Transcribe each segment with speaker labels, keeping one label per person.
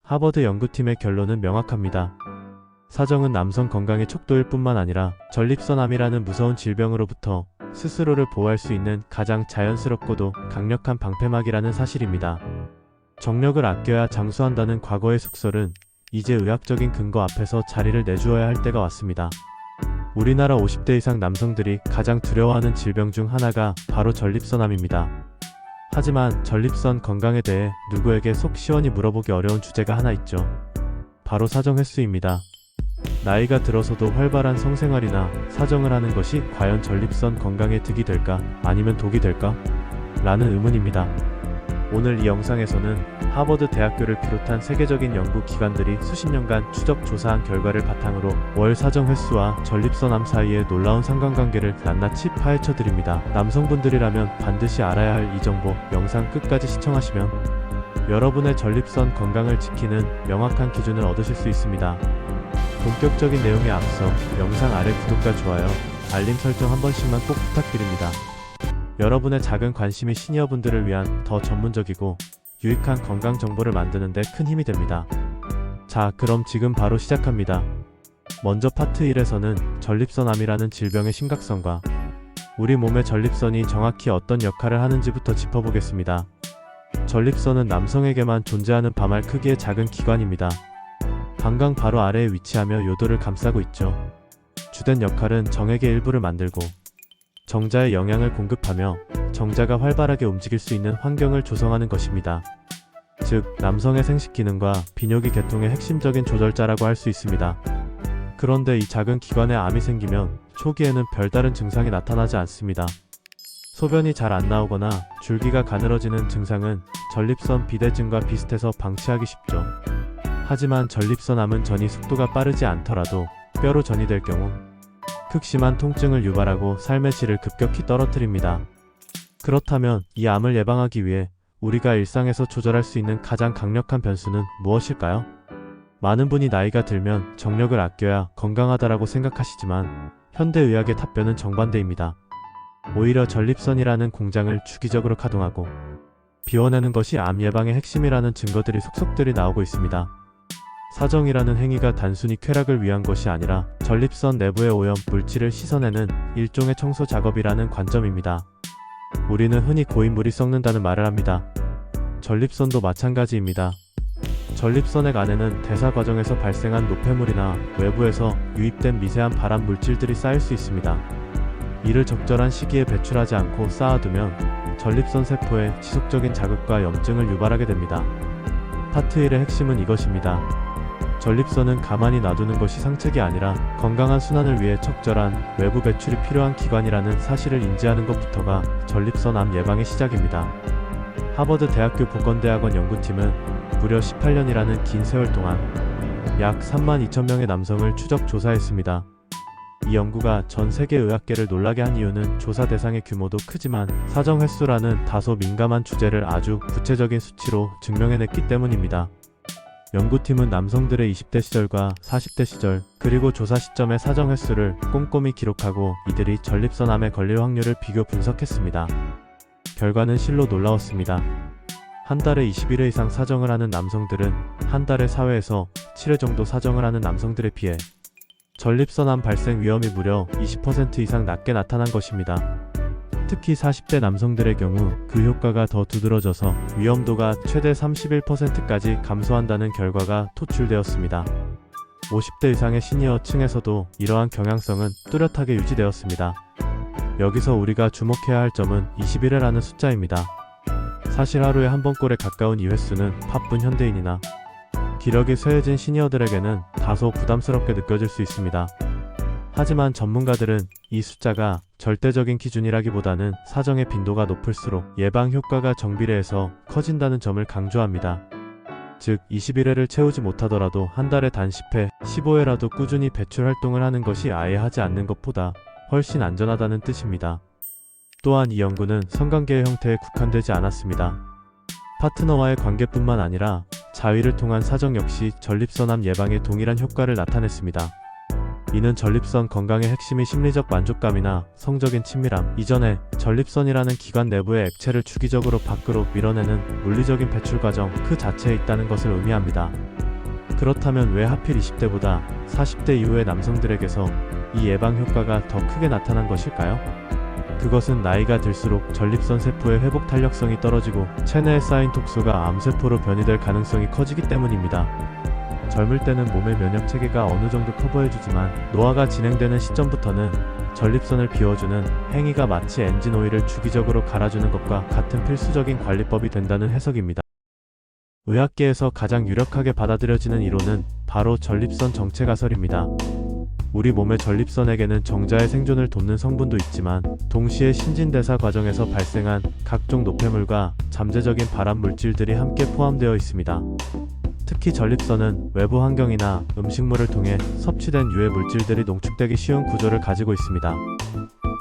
Speaker 1: 하버드 연구팀의 결론은 명확합니다. 사정은 남성 건강의 척도일 뿐만 아니라 전립선암이라는 무서운 질병으로부터 스스로를 보호할 수 있는 가장 자연스럽고도 강력한 방패막이라는 사실입니다. 정력을 아껴야 장수한다는 과거의 속설은 이제 의학적인 근거 앞에서 자리를 내주어야 할 때가 왔습니다. 우리나라 50대 이상 남성들이 가장 두려워하는 질병 중 하나가 바로 전립선암입니다. 하지만 전립선 건강에 대해 누구에게 속 시원히 물어보기 어려운 주제가 하나 있죠. 바로 사정 횟수입니다. 나이가 들어서도 활발한 성생활이나 사정을 하는 것이 과연 전립선 건강에 득이 될까 아니면 독이 될까? 라는 의문입니다. 오늘 이 영상에서는 하버드 대학교를 비롯한 세계적인 연구 기관들이 수십 년간 추적 조사한 결과를 바탕으로 월 사정 횟수와 전립선암 사이의 놀라운 상관관계를 낱낱이 파헤쳐 드립니다. 남성분들이라면 반드시 알아야 할 이 정보 영상 끝까지 시청하시면 여러분의 전립선 건강을 지키는 명확한 기준을 얻으실 수 있습니다. 본격적인 내용에 앞서 영상 아래 구독과 좋아요, 알림 설정 한 번씩만 꼭 부탁드립니다. 여러분의 작은 관심이 시니어분들을 위한 더 전문적이고 유익한 건강 정보를 만드는 데 큰 힘이 됩니다. 자, 그럼 지금 바로 시작합니다. 먼저 파트 1에서는 전립선암이라는 질병의 심각성과 우리 몸의 전립선이 정확히 어떤 역할을 하는지부터 짚어보겠습니다. 전립선은 남성에게만 존재하는 밤알 크기의 작은 기관입니다. 방광 바로 아래에 위치하며 요도를 감싸고 있죠. 주된 역할은 정액의 일부를 만들고 정자에 영양을 공급하며 정자가 활발하게 움직일 수 있는 환경을 조성하는 것입니다. 즉, 남성의 생식 기능과 비뇨기 계통의 핵심적인 조절자라고 할 수 있습니다. 그런데 이 작은 기관에 암이 생기면 초기에는 별다른 증상이 나타나지 않습니다. 소변이 잘 안 나오거나 줄기가 가늘어지는 증상은 전립선 비대증과 비슷해서 방치하기 쉽죠. 하지만 전립선암은 전이 속도가 빠르지 않더라도 뼈로 전이될 경우 극심한 통증을 유발하고 삶의 질을 급격히 떨어뜨립니다. 그렇다면 이 암을 예방하기 위해 우리가 일상에서 조절할 수 있는 가장 강력한 변수는 무엇일까요? 많은 분이 나이가 들면 정력을 아껴야 건강하다라고 생각하시지만 현대의학의 답변은 정반대입니다. 오히려 전립선이라는 공장을 주기적으로 가동하고 비워내는 것이 암 예방의 핵심이라는 증거들이 속속들이 나오고 있습니다. 사정이라는 행위가 단순히 쾌락을 위한 것이 아니라 전립선 내부의 오염 물질을 씻어내는 일종의 청소 작업이라는 관점입니다. 우리는 흔히 고인물이 썩는다는 말을 합니다. 전립선도 마찬가지입니다. 전립선액 안에는 대사 과정에서 발생한 노폐물이나 외부에서 유입된 미세한 발암 물질들이 쌓일 수 있습니다. 이를 적절한 시기에 배출하지 않고 쌓아두면 전립선 세포에 지속적인 자극과 염증을 유발하게 됩니다. 파트 1의 핵심은 이것입니다. 전립선은 가만히 놔두는 것이 상책이 아니라 건강한 순환을 위해 적절한 외부 배출이 필요한 기관이라는 사실을 인지하는 것부터가 전립선암 예방의 시작입니다. 하버드 대학교 보건대학원 연구팀은 무려 18년이라는 긴 세월 동안 약 32,000명의 남성을 추적 조사했습니다. 이 연구가 전 세계 의학계를 놀라게 한 이유는 조사 대상의 규모도 크지만 사정 횟수라는 다소 민감한 주제를 아주 구체적인 수치로 증명해냈기 때문입니다. 연구팀은 남성들의 20대 시절과 40대 시절 그리고 조사 시점의 사정 횟수를 꼼꼼히 기록하고 이들이 전립선암에 걸릴 확률을 비교 분석했습니다. 결과는 실로 놀라웠습니다. 한 달에 21회 이상 사정을 하는 남성들은 한 달에 4회에서 7회 정도 사정을 하는 남성들에 비해 전립선암 발생 위험이 무려 20% 이상 낮게 나타난 것입니다. 특히 40대 남성들의 경우 그 효과가 더 두드러져서 위험도가 최대 31%까지 감소한다는 결과가 토출되었습니다. 50대 이상의 시니어층에서도 이러한 경향성은 뚜렷하게 유지되었습니다. 여기서 우리가 주목해야 할 점은 21회라는 숫자입니다. 사실 하루에 한 번꼴에 가까운 이 횟수는 바쁜 현대인이나 기력이 쇠해진 시니어들에게는 다소 부담스럽게 느껴질 수 있습니다. 하지만 전문가들은 이 숫자가 절대적인 기준이라기보다는 사정의 빈도가 높을수록 예방 효과가 정비례해서 커진다는 점을 강조합니다. 즉 21회를 채우지 못하더라도 한 달에 단 10회, 15회라도 꾸준히 배출 활동을 하는 것이 아예 하지 않는 것보다 훨씬 안전하다는 뜻입니다. 또한 이 연구는 성관계의 형태에 국한되지 않았습니다. 파트너와의 관계뿐만 아니라 자위를 통한 사정 역시 전립선암 예방에 동일한 효과를 나타냈습니다. 이는 전립선 건강의 핵심이 심리적 만족감이나 성적인 친밀함, 이전에 전립선이라는 기관 내부의 액체를 주기적으로 밖으로 밀어내는 물리적인 배출 과정 그 자체에 있다는 것을 의미합니다. 그렇다면 왜 하필 20대보다 40대 이후의 남성들에게서 이 예방 효과가 더 크게 나타난 것일까요? 그것은 나이가 들수록 전립선 세포의 회복 탄력성이 떨어지고 체내에 쌓인 독소가 암세포로 변이될 가능성이 커지기 때문입니다. 젊을 때는 몸의 면역 체계가 어느 정도 커버해주지만 노화가 진행되는 시점부터는 전립선을 비워주는 행위가 마치 엔진 오일을 주기적으로 갈아주는 것과 같은 필수적인 관리법이 된다는 해석입니다. 의학계에서 가장 유력하게 받아들여지는 이론은 바로 전립선 정체 가설입니다. 우리 몸의 전립선에게는 정자의 생존을 돕는 성분도 있지만 동시에 신진대사 과정에서 발생한 각종 노폐물과 잠재적인 발암 물질들이 함께 포함되어 있습니다. 특히 전립선은 외부 환경이나 음식물을 통해 섭취된 유해 물질들이 농축되기 쉬운 구조를 가지고 있습니다.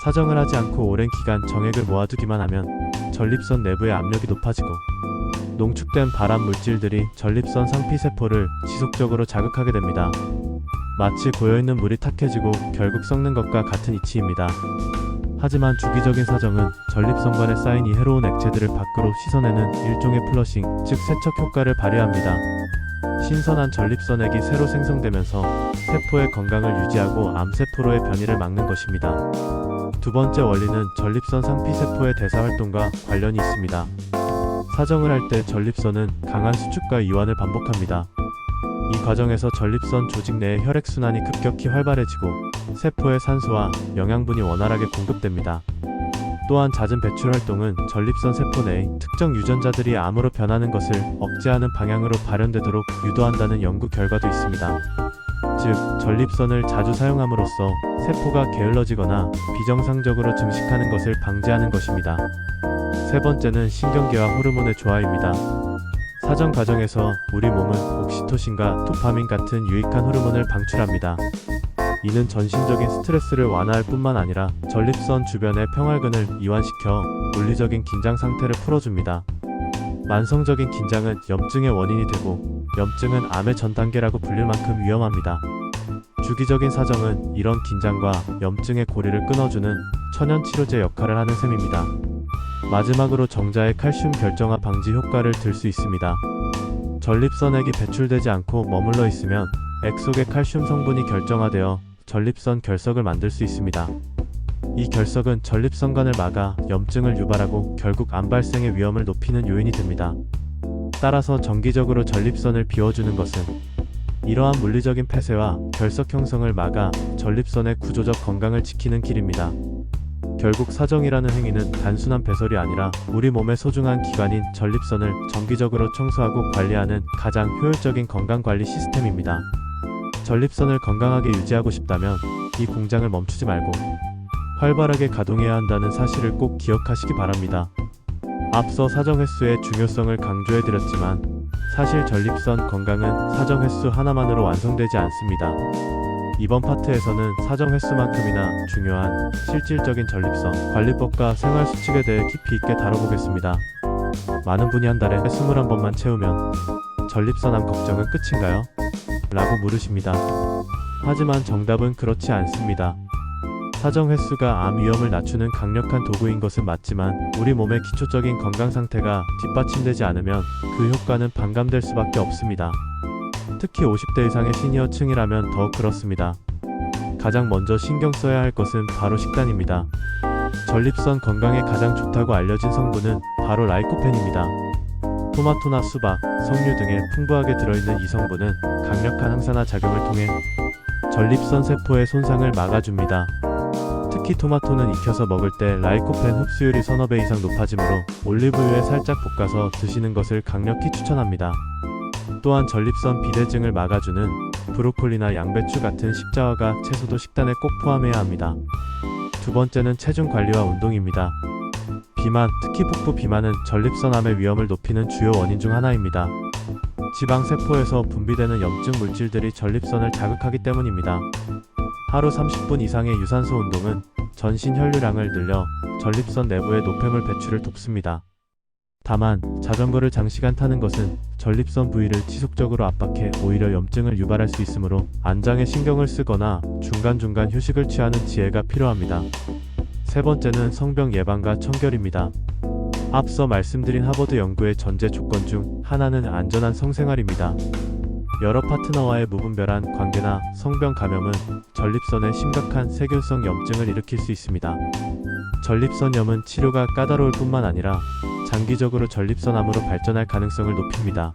Speaker 1: 사정을 하지 않고 오랜 기간 정액을 모아두기만 하면 전립선 내부의 압력이 높아지고 농축된 발암 물질들이 전립선 상피세포를 지속적으로 자극하게 됩니다. 마치 고여있는 물이 탁해지고 결국 썩는 것과 같은 이치입니다. 하지만 주기적인 사정은 전립선관에 쌓인 이 해로운 액체들을 밖으로 씻어내는 일종의 플러싱, 즉 세척 효과를 발휘합니다. 신선한 전립선액이 새로 생성되면서 세포의 건강을 유지하고 암세포로의 변이를 막는 것입니다. 두 번째 원리는 전립선 상피세포의 대사활동과 관련이 있습니다. 사정을 할 때 전립선은 강한 수축과 이완을 반복합니다. 이 과정에서 전립선 조직 내의 혈액순환이 급격히 활발해지고 세포에 산소와 영양분이 원활하게 공급됩니다. 또한 잦은 배출 활동은 전립선 세포 내의 특정 유전자들이 암으로 변하는 것을 억제하는 방향으로 발현되도록 유도한다는 연구 결과도 있습니다. 즉, 전립선을 자주 사용함으로써 세포가 게을러지거나 비정상적으로 증식하는 것을 방지하는 것입니다. 세 번째는 신경계와 호르몬의 조화입니다. 사정 과정에서 우리 몸은 옥시토신과 도파민 같은 유익한 호르몬을 방출합니다. 이는 전신적인 스트레스를 완화할 뿐만 아니라 전립선 주변의 평활근을 이완시켜 물리적인 긴장 상태를 풀어줍니다. 만성적인 긴장은 염증의 원인이 되고 염증은 암의 전 단계라고 불릴 만큼 위험합니다. 주기적인 사정은 이런 긴장과 염증의 고리를 끊어주는 천연치료제 역할을 하는 셈입니다. 마지막으로 정자의 칼슘 결정화 방지 효과를 들 수 있습니다. 전립선액이 배출되지 않고 머물러 있으면 액 속의 칼슘 성분이 결정화되어 전립선 결석을 만들 수 있습니다. 이 결석은 전립선관을 막아 염증을 유발하고 결국 암 발생의 위험을 높이는 요인이 됩니다. 따라서 정기적으로 전립선을 비워주는 것은 이러한 물리적인 폐쇄와 결석 형성을 막아 전립선의 구조적 건강을 지키는 길입니다. 결국 사정이라는 행위는 단순한 배설이 아니라 우리 몸의 소중한 기관인 전립선을 정기적으로 청소하고 관리하는 가장 효율적인 건강관리 시스템입니다. 전립선을 건강하게 유지하고 싶다면 이 공장을 멈추지 말고 활발하게 가동해야 한다는 사실을 꼭 기억하시기 바랍니다. 앞서 사정 횟수의 중요성을 강조해드렸지만 사실 전립선 건강은 사정 횟수 하나만으로 완성되지 않습니다. 이번 파트에서는 사정 횟수만큼이나 중요한 실질적인 전립선 관리법과 생활 수칙에 대해 깊이 있게 다뤄보겠습니다. 많은 분이 한 달에 21번만 채우면 전립선암 걱정은 끝인가요? 라고 물으십니다. 하지만 정답은 그렇지 않습니다. 사정 횟수가 암 위험을 낮추는 강력한 도구인 것은 맞지만 우리 몸의 기초적인 건강 상태가 뒷받침되지 않으면 그 효과는 반감될 수밖에 없습니다. 특히 50대 이상의 시니어층이라면 더욱 그렇습니다. 가장 먼저 신경 써야 할 것은 바로 식단입니다. 전립선 건강에 가장 좋다고 알려진 성분은 바로 라이코펜입니다. 토마토나 수박, 석류 등에 풍부하게 들어있는 이 성분은 강력한 항산화 작용을 통해 전립선 세포의 손상을 막아줍니다. 특히 토마토는 익혀서 먹을 때 라이코펜 흡수율이 서너 배 이상 높아지므로 올리브유에 살짝 볶아서 드시는 것을 강력히 추천합니다. 또한 전립선 비대증을 막아주는 브로콜리나 양배추 같은 십자화과 채소도 식단에 꼭 포함해야 합니다. 두 번째는 체중 관리와 운동입니다. 비만, 특히 복부 비만은 전립선암의 위험을 높이는 주요 원인 중 하나입니다. 지방세포에서 분비되는 염증 물질들이 전립선을 자극하기 때문입니다. 하루 30분 이상의 유산소 운동은 전신 혈류량을 늘려 전립선 내부의 노폐물 배출을 돕습니다. 다만 자전거를 장시간 타는 것은 전립선 부위를 지속적으로 압박해 오히려 염증을 유발할 수 있으므로 안장에 신경을 쓰거나 중간중간 휴식을 취하는 지혜가 필요합니다. 세 번째는 성병 예방과 청결입니다. 앞서 말씀드린 하버드 연구의 전제 조건 중 하나는 안전한 성생활입니다. 여러 파트너와의 무분별한 관계나 성병 감염은 전립선에 심각한 세균성 염증을 일으킬 수 있습니다. 전립선염은 치료가 까다로울 뿐만 아니라 장기적으로 전립선암으로 발전할 가능성을 높입니다.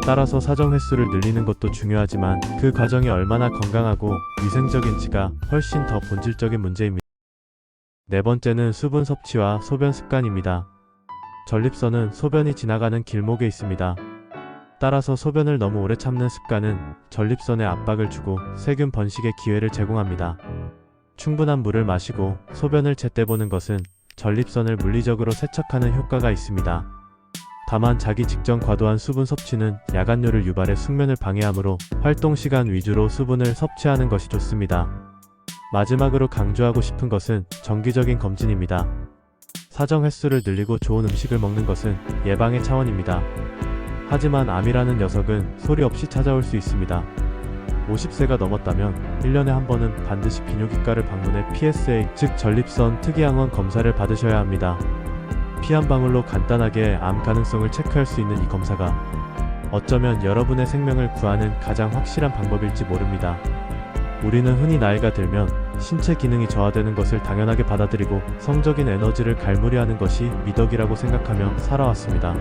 Speaker 1: 따라서 사정 횟수를 늘리는 것도 중요하지만 그 과정이 얼마나 건강하고 위생적인지가 훨씬 더 본질적인 문제입니다. 네 번째는 수분 섭취와 소변 습관입니다. 전립선은 소변이 지나가는 길목에 있습니다. 따라서 소변을 너무 오래 참는 습관은 전립선에 압박을 주고 세균 번식의 기회를 제공합니다. 충분한 물을 마시고 소변을 제때 보는 것은 전립선을 물리적으로 세척하는 효과가 있습니다. 다만 자기 직전 과도한 수분 섭취는 야간뇨를 유발해 숙면을 방해하므로 활동 시간 위주로 수분을 섭취하는 것이 좋습니다. 마지막으로 강조하고 싶은 것은 정기적인 검진입니다. 사정 횟수를 늘리고 좋은 음식을 먹는 것은 예방의 차원입니다. 하지만 암이라는 녀석은 소리 없이 찾아올 수 있습니다. 50세가 넘었다면 1년에 한 번은 반드시 비뇨기과를 방문해 PSA, 즉 전립선 특이항원 검사를 받으셔야 합니다. 피 한 방울로 간단하게 암 가능성을 체크할 수 있는 이 검사가 어쩌면 여러분의 생명을 구하는 가장 확실한 방법일지 모릅니다. 우리는 흔히 나이가 들면 신체 기능이 저하되는 것을 당연하게 받아들이고 성적인 에너지를 갈무리하는 것이 미덕이라고 생각하며 살아왔습니다.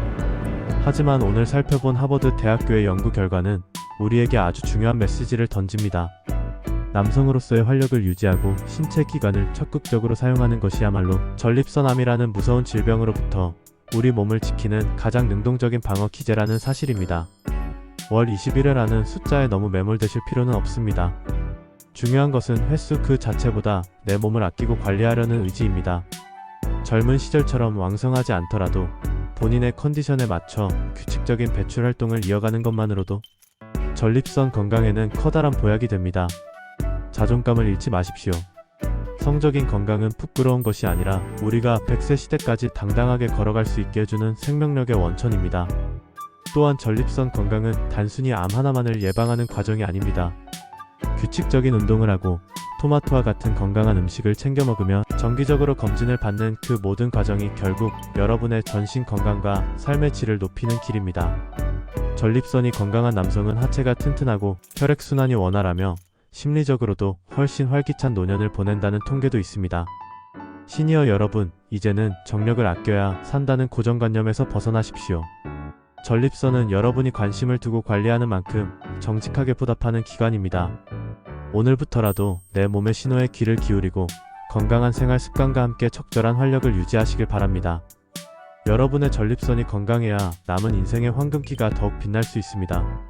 Speaker 1: 하지만 오늘 살펴본 하버드 대학교의 연구 결과는 우리에게 아주 중요한 메시지를 던집니다. 남성으로서의 활력을 유지하고 신체 기관을 적극적으로 사용하는 것이야말로 전립선암이라는 무서운 질병으로부터 우리 몸을 지키는 가장 능동적인 방어 기제라는 사실입니다. 월 21회라는 숫자에 너무 매몰되실 필요는 없습니다. 중요한 것은 횟수 그 자체보다 내 몸을 아끼고 관리하려는 의지입니다. 젊은 시절처럼 왕성하지 않더라도 본인의 컨디션에 맞춰 규칙적인 배출 활동을 이어가는 것만으로도 전립선 건강에는 커다란 보약이 됩니다. 자존감을 잃지 마십시오. 성적인 건강은 부끄러운 것이 아니라 우리가 100세 시대까지 당당하게 걸어갈 수 있게 해주는 생명력의 원천입니다. 또한 전립선 건강은 단순히 암 하나만을 예방하는 과정이 아닙니다. 규칙적인 운동을 하고 토마토와 같은 건강한 음식을 챙겨 먹으며 정기적으로 검진을 받는 그 모든 과정이 결국 여러분의 전신 건강과 삶의 질을 높이는 길입니다. 전립선이 건강한 남성은 하체가 튼튼하고 혈액순환이 원활하며 심리적으로도 훨씬 활기찬 노년을 보낸다는 통계도 있습니다. 시니어 여러분, 이제는 정력을 아껴야 산다는 고정관념에서 벗어나십시오. 전립선은 여러분이 관심을 두고 관리하는 만큼 정직하게 보답하는 기관입니다. 오늘부터라도 내 몸의 신호에 귀를 기울이고 건강한 생활 습관과 함께 적절한 활력을 유지하시길 바랍니다. 여러분의 전립선이 건강해야 남은 인생의 황금기가 더욱 빛날 수 있습니다.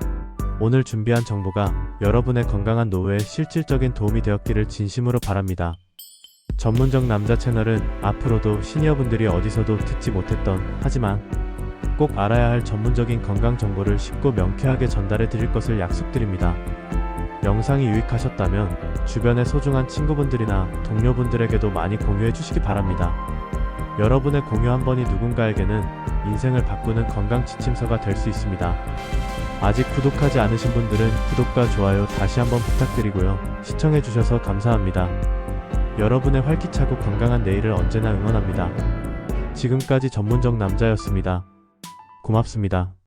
Speaker 1: 오늘 준비한 정보가 여러분의 건강한 노후에 실질적인 도움이 되었기를 진심으로 바랍니다. 전문적 남자 채널은 앞으로도 시니어분들이 어디서도 듣지 못했던 하지만 꼭 알아야 할 전문적인 건강 정보를 쉽고 명쾌하게 전달해 드릴 것을 약속드립니다. 영상이 유익하셨다면 주변의 소중한 친구분들이나 동료분들에게도 많이 공유해 주시기 바랍니다. 여러분의 공유 한 번이 누군가에게는 인생을 바꾸는 건강 지침서가 될 수 있습니다. 아직 구독하지 않으신 분들은 구독과 좋아요 다시 한번 부탁드리고요. 시청해 주셔서 감사합니다. 여러분의 활기차고 건강한 내일을 언제나 응원합니다. 지금까지 전문적 남자였습니다. 고맙습니다.